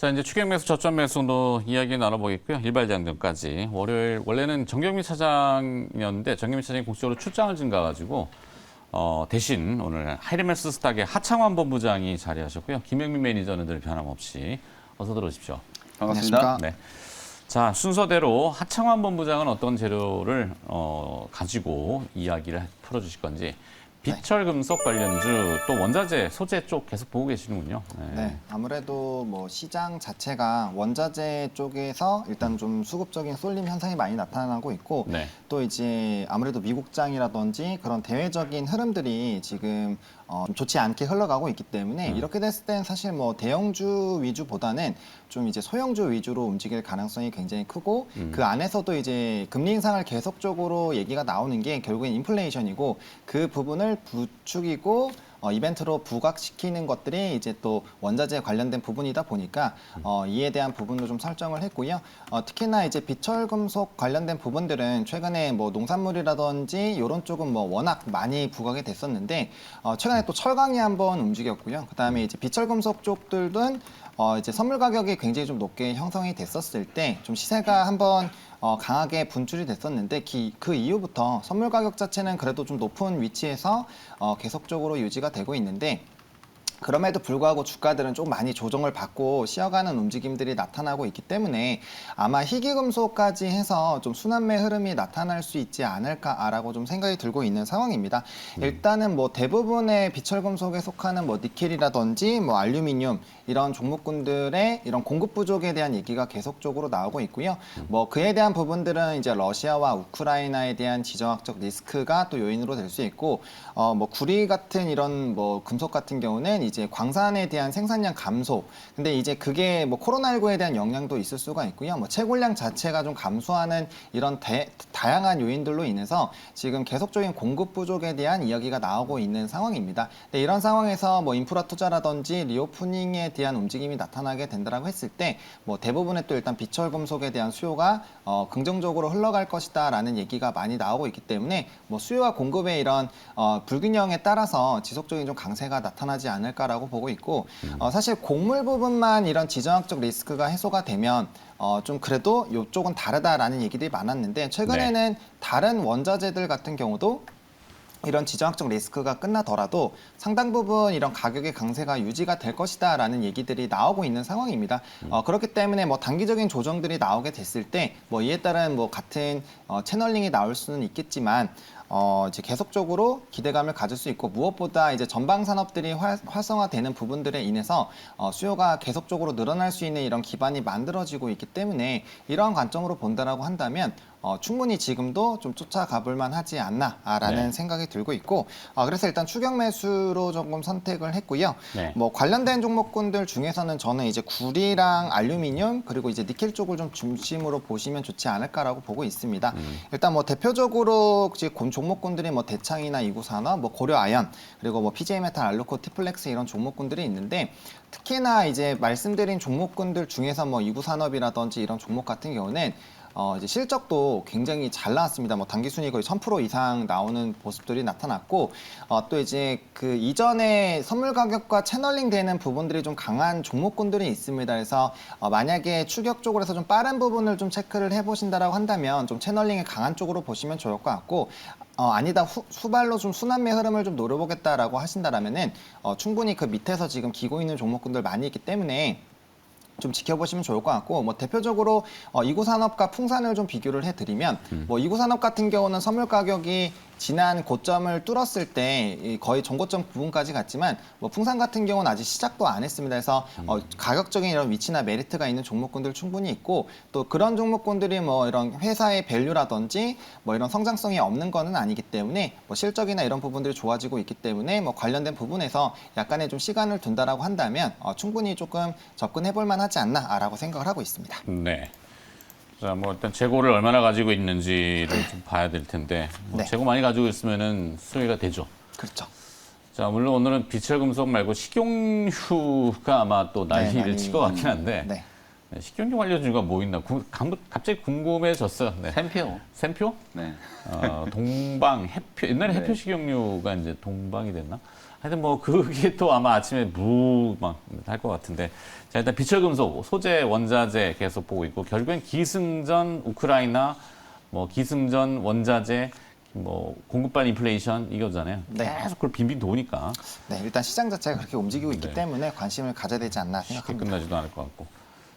자, 이제 추격 매수, 저점 매수도 이야기 나눠보겠고요. 일발장등까지. 월요일, 원래는 정경미 차장이었는데 정경미 차장이 공식적으로 출장을 증가가지고 대신 오늘 하이르메스 스탁의 하창환 본부장이 자리하셨고요. 김영민 매니저는 늘 변함없이 어서 들어오십시오. 반갑습니다. 네. 자, 순서대로 하창환 본부장은 어떤 재료를 가지고 이야기를 풀어주실 건지 비철금속 관련주 또 원자재, 소재 쪽 계속 보고 계시는군요. 네, 아무래도 뭐 시장 자체가 원자재 쪽에서 일단 좀 수급적인 쏠림 현상이 많이 나타나고 있고 네. 또 이제 아무래도 미국장이라든지 그런 대외적인 흐름들이 지금 좀 좋지 않게 흘러가고 있기 때문에 이렇게 됐을 땐 사실 뭐 대형주 위주보다는 좀 이제 소형주 위주로 움직일 가능성이 굉장히 크고 그 안에서도 이제 금리 인상을 계속적으로 얘기가 나오는 게 결국엔 인플레이션이고 그 부분을 부추기고 이벤트로 부각시키는 것들이 이제 또 원자재 관련된 부분이다 보니까 이에 대한 부분도 좀 설정을 했고요. 특히나 이제 비철금속 관련된 부분들은 최근에 뭐 농산물이라든지 이런 쪽은 뭐 워낙 많이 부각이 됐었는데 최근에 또 철강이 한번 움직였고요. 그다음에 이제 비철금속 쪽들은 이제 선물 가격이 굉장히 좀 높게 형성이 됐었을 때 좀 시세가 한번 강하게 분출이 됐었는데 그 이후부터 선물 가격 자체는 그래도 좀 높은 위치에서 계속적으로 유지가 되고 있는데 그럼에도 불구하고 주가들은 좀 많이 조정을 받고 쉬어가는 움직임들이 나타나고 있기 때문에 아마 희귀금속까지 해서 좀 순환매 흐름이 나타날 수 있지 않을까라고 좀 생각이 들고 있는 상황입니다. 일단은 뭐 대부분의 비철금속에 속하는 뭐 니켈이라든지 뭐 알루미늄 이런 종목군들의 이런 공급 부족에 대한 얘기가 계속적으로 나오고 있고요. 뭐 그에 대한 부분들은 이제 러시아와 우크라이나에 대한 지정학적 리스크가 또 요인으로 될 수 있고 뭐 구리 같은 이런 뭐 금속 같은 경우는 이제 광산에 대한 생산량 감소. 근데 이제 그게 뭐 코로나19에 대한 영향도 있을 수가 있고요. 뭐 채굴량 자체가 좀 감소하는 이런 다양한 요인들로 인해서 지금 계속적인 공급 부족에 대한 이야기가 나오고 있는 상황입니다. 근데 이런 상황에서 뭐 인프라 투자라든지 리오프닝에 대한 움직임이 나타나게 된다라고 했을 때 뭐 대부분의 또 일단 비철금속에 대한 수요가 긍정적으로 흘러갈 것이다라는 얘기가 많이 나오고 있기 때문에 뭐 수요와 공급의 이런 불균형에 따라서 지속적인 좀 강세가 나타나지 않을까라고 보고 있고 사실 곡물 부분만 이런 지정학적 리스크가 해소가 되면 좀 그래도 이쪽은 다르다라는 얘기들이 많았는데 최근에는 다른 원자재들 같은 경우도 이런 지정학적 리스크가 끝나더라도 상당 부분 이런 가격의 강세가 유지가 될 것이다라는 얘기들이 나오고 있는 상황입니다. 그렇기 때문에 뭐 단기적인 조정들이 나오게 됐을 때 뭐 이에 따른 뭐 같은 채널링이 나올 수는 있겠지만 이제 계속적으로 기대감을 가질 수 있고 무엇보다 이제 전방 산업들이 활성화되는 부분들에 인해서 수요가 계속적으로 늘어날 수 있는 이런 기반이 만들어지고 있기 때문에 이러한 관점으로 본다라고 한다면 충분히 지금도 좀 쫓아가 볼 만하지 않나라는 생각이 들고 있고 그래서 일단 추격 매수로 조금 선택을 했고요. 네. 뭐 관련된 종목군들 중에서는 저는 이제 구리랑 알루미늄 그리고 이제 니켈 쪽을 좀 중심으로 보시면 좋지 않을까라고 보고 있습니다. 일단 뭐 대표적으로 종목군들이 뭐 대창이나 이구산업, 뭐 고려아연 그리고 뭐 PJ메탈, 알루코, 티플렉스 이런 종목군들이 있는데 특히나 이제 말씀드린 종목군들 중에서 뭐 이구산업이라든지 이런 종목 같은 경우는 이제 실적도 굉장히 잘 나왔습니다. 뭐 단기 순이 거의 1000% 이상 나오는 모습들이 나타났고 또 이제 그 이전에 선물 가격과 채널링 되는 부분들이 좀 강한 종목군들이 있습니다. 그래서 만약에 추격 쪽으로 해서 좀 빠른 부분을 좀 체크를 해보신다라고 한다면 좀 채널링이 강한 쪽으로 보시면 좋을 것 같고 아니다 후발로 좀 순환매 흐름을 좀 노려보겠다라고 하신다라면은 충분히 그 밑에서 지금 기고 있는 종목군들 많이 있기 때문에 좀 지켜보시면 좋을 것 같고 뭐 대표적으로 이구산업과 풍산을 좀 비교를 해드리면 뭐 이구산업 같은 경우는 선물 가격이 지난 고점을 뚫었을 때 거의 전고점 부분까지 갔지만 뭐 풍산 같은 경우는 아직 시작도 안 했습니다. 그래서 가격적인 이런 위치나 메리트가 있는 종목군들 충분히 있고 또 그런 종목군들이 뭐 이런 회사의 밸류라든지 뭐 이런 성장성이 없는 거는 아니기 때문에 뭐 실적이나 이런 부분들이 좋아지고 있기 때문에 뭐 관련된 부분에서 약간의 좀 시간을 둔다라고 한다면 충분히 조금 접근해 볼 만하지 않나라고 생각을 하고 있습니다. 네. 자, 뭐 일단 재고를 얼마나 가지고 있는지를 좀 봐야 될 텐데 뭐 재고 많이 가지고 있으면은 수혜가 되죠. 그렇죠. 자, 물론 오늘은 비철금속 말고 식용유가 아마 또 난리를 칠 것 같긴 한데 네, 식용유 관련주가 뭐 있나 갑자기 궁금해졌어요. 네. 샘표. 샘표? 네. 동방, 해표. 옛날에 네. 해표 식용유가 이제 동방이 됐나? 하여튼 뭐 그게 또 아마 아침에 막 할 것 같은데. 자, 일단 비철금속, 소재, 원자재 계속 보고 있고 결국엔 기승전 우크라이나, 뭐 기승전 원자재, 뭐 공급반 인플레이션 이거잖아요. 네. 계속 그걸 빙빙 도니까 네, 일단 시장 자체가 그렇게 움직이고 있기 네. 때문에 관심을 가져야 되지 않나 쉽게 생각합니다. 끝나지도 않을 것 같고.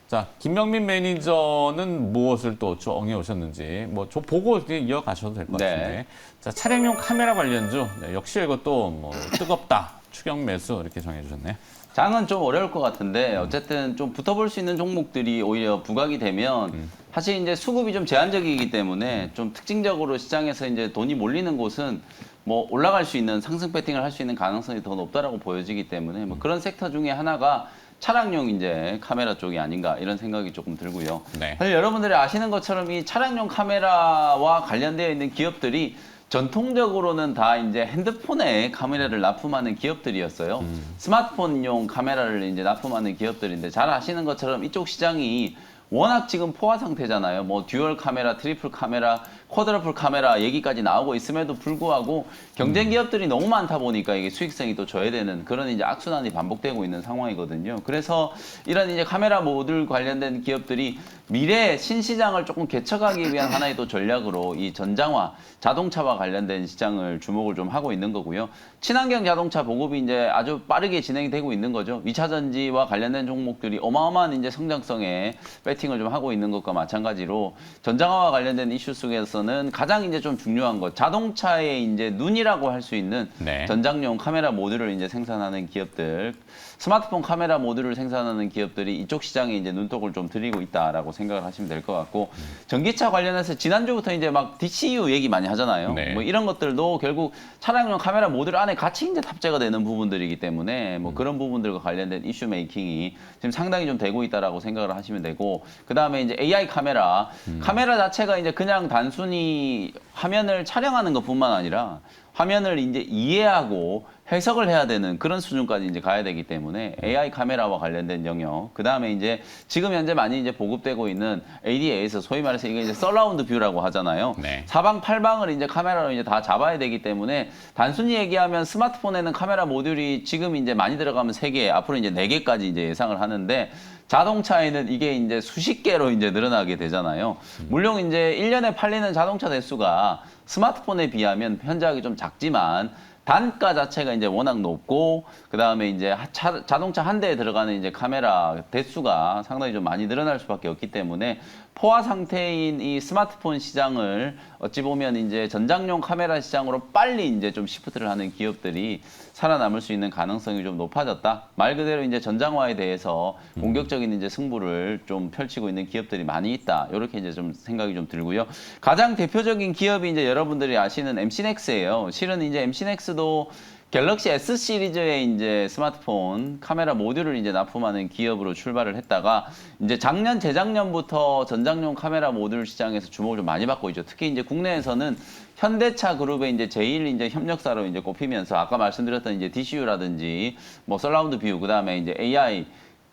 자, 김명민 매니저는 무엇을 또 정해 오셨는지 뭐 저 보고 이어가셔도 될 것 네. 같은데. 자, 차량용 카메라 관련주 네, 역시 이것도 뭐 뜨겁다 추경 매수 이렇게 정해 주셨네요. 장은 좀 어려울 것 같은데 어쨌든 좀 붙어볼 수 있는 종목들이 오히려 부각이 되면 사실 이제 수급이 좀 제한적이기 때문에 좀 특징적으로 시장에서 이제 돈이 몰리는 곳은 뭐 올라갈 수 있는 상승 배팅을 할 수 있는 가능성이 더 높다라고 보여지기 때문에 뭐 그런 섹터 중에 하나가 차량용 이제 카메라 쪽이 아닌가 이런 생각이 조금 들고요. 네. 사실 여러분들이 아시는 것처럼 이 차량용 카메라와 관련되어 있는 기업들이 전통적으로는 다 이제 핸드폰에 카메라를 납품하는 기업들이었어요. 스마트폰용 카메라를 이제 납품하는 기업들인데 잘 아시는 것처럼 이쪽 시장이 워낙 지금 포화 상태잖아요. 뭐 듀얼 카메라, 트리플 카메라, 쿼드러플 카메라 얘기까지 나오고 있음에도 불구하고 경쟁 기업들이 너무 많다 보니까 이게 수익성이 또 저해되는 그런 이제 악순환이 반복되고 있는 상황이거든요. 그래서 이런 이제 카메라 모듈 관련된 기업들이 미래 신시장을 조금 개척하기 위한 하나의 또 전략으로 이 전장화, 자동차와 관련된 시장을 주목을 좀 하고 있는 거고요. 친환경 자동차 보급이 이제 아주 빠르게 진행이 되고 있는 거죠. 2차 전지와 관련된 종목들이 어마어마한 이제 성장성에 배팅을 좀 하고 있는 것과 마찬가지로 전장화와 관련된 이슈 속에서는 가장 이제 좀 중요한 것, 자동차의 이제 눈이라고 할 수 있는 네. 전장용 카메라 모듈을 이제 생산하는 기업들, 스마트폰 카메라 모듈을 생산하는 기업들이 이쪽 시장에 이제 눈독을 좀 들이고 있다라고 생각을 하시면 될 것 같고, 전기차 관련해서 지난주부터 이제 막 DCU 얘기 많이 하잖아요. 네. 뭐 이런 것들도 결국 차량용 카메라 모듈 안에 같이 이제 탑재가 되는 부분들이기 때문에 뭐 그런 부분들과 관련된 이슈 메이킹이 지금 상당히 좀 되고 있다라고 생각을 하시면 되고, 그 다음에 이제 AI 카메라, 카메라 자체가 이제 그냥 단순히 화면을 촬영하는 것뿐만 아니라 화면을 이제 이해하고 해석을 해야 되는 그런 수준까지 이제 가야 되기 때문에 AI 카메라와 관련된 영역, 그 다음에 이제 지금 현재 많이 이제 보급되고 있는 ADA에서 소위 말해서 이게 이제 서라운드 뷰라고 하잖아요. 네. 사방 팔방을 이제 카메라로 이제 다 잡아야 되기 때문에 단순히 얘기하면 스마트폰에는 카메라 모듈이 지금 이제 많이 들어가면 3개, 앞으로 이제 4개까지 이제 예상을 하는데 자동차에는 이게 이제 수십 개로 이제 늘어나게 되잖아요. 물론 이제 1년에 팔리는 자동차 대수가 스마트폰에 비하면 현저하게 좀 작지만 단가 자체가 이제 워낙 높고, 그 다음에 이제 자동차 한 대에 들어가는 이제 카메라 대수가 상당히 좀 많이 늘어날 수밖에 없기 때문에 포화 상태인 이 스마트폰 시장을 어찌 보면 이제 전장용 카메라 시장으로 빨리 이제 좀 시프트를 하는 기업들이 살아남을 수 있는 가능성이 좀 높아졌다. 말 그대로 이제 전장화에 대해서 공격적인 이제 승부를 좀 펼치고 있는 기업들이 많이 있다. 이렇게 이제 좀 생각이 좀 들고요. 가장 대표적인 기업이 이제 여러분들이 아시는 MC넥스예요. 실은 이제 MC넥스도 갤럭시 S 시리즈의 이제 스마트폰 카메라 모듈을 이제 납품하는 기업으로 출발을 했다가 이제 작년, 재작년부터 전장용 카메라 모듈 시장에서 주목을 좀 많이 받고 있죠. 특히 이제 국내에서는 현대차 그룹의 이제 제일 이제 협력사로 이제 꼽히면서 아까 말씀드렸던 이제 DCU라든지 뭐 서라운드 뷰, 그 다음에 이제 AI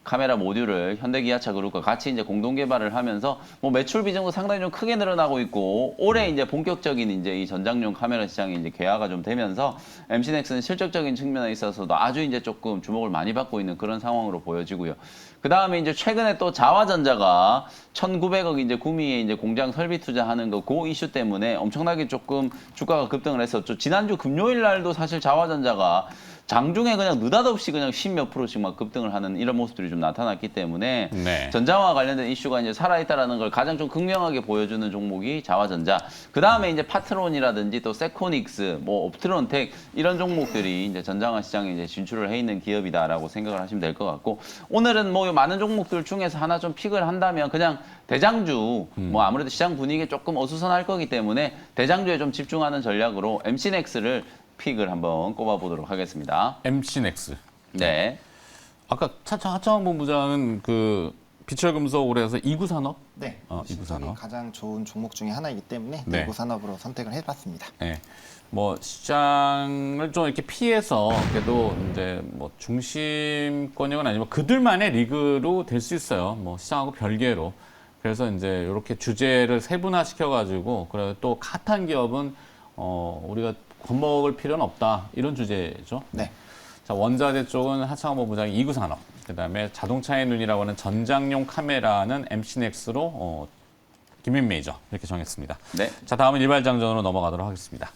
카메라 모듈을 현대기아차 그룹과 같이 이제 공동 개발을 하면서 뭐 매출 비중도 상당히 좀 크게 늘어나고 있고, 올해 이제 본격적인 이제 이 전장용 카메라 시장이 이제 개화가 좀 되면서 MC넥스는 실적적인 측면에 있어서도 아주 이제 조금 주목을 많이 받고 있는 그런 상황으로 보여지고요. 그 다음에 이제 최근에 또 자화전자가 1,900억 이제 구미에 이제 공장 설비 투자하는 거 그 이슈 때문에 엄청나게 조금 주가가 급등을 했었죠. 지난주 금요일 날도 사실 자화전자가 장중에 그냥 느닷없이 그냥 10몇 %씩 막 급등을 하는 이런 모습들이 좀 나타났기 때문에 네. 전장화 관련된 이슈가 이제 살아있다라는 걸 가장 좀 극명하게 보여주는 종목이 자화전자. 그 다음에 이제 파트론이라든지 또 세코닉스, 뭐 옵트론텍 이런 종목들이 이제 전장화 시장에 이제 진출을 해 있는 기업이다라고 생각을 하시면 될 것 같고, 오늘은 뭐 많은 종목들 중에서 하나 좀 픽을 한다면 그냥 대장주, 뭐 아무래도 시장 분위기 조금 어수선할 거기 때문에 대장주에 좀 집중하는 전략으로 MC넥스를 픽을 한번 꼽아보도록 하겠습니다. MC넥스. 네. 아까 하창원 본부장은 그 비철금속으로 해서 이구 산업? 네, 이구 시장이 산업. 가장 좋은 종목 중에 하나이기 때문에 네. 이구 산업으로 선택을 해봤습니다. 네. 뭐 시장을 좀 이렇게 피해서 그래도 이제 뭐 중심권역은 아니지만 그들만의 리그로 될 수 있어요. 뭐 시장하고 별개로. 그래서 이제 이렇게 주제를 세분화시켜 가지고 그래 또 핫한 기업은 우리가 겁먹을 필요는 없다 이런 주제죠. 네. 자, 원자재 쪽은 하창호 부장이 이구 산업. 그다음에 자동차의 눈이라고 하는 전장용 카메라는 MC넥스로 김민 메이저 이렇게 정했습니다. 네. 자, 다음은 일발장전으로 넘어가도록 하겠습니다.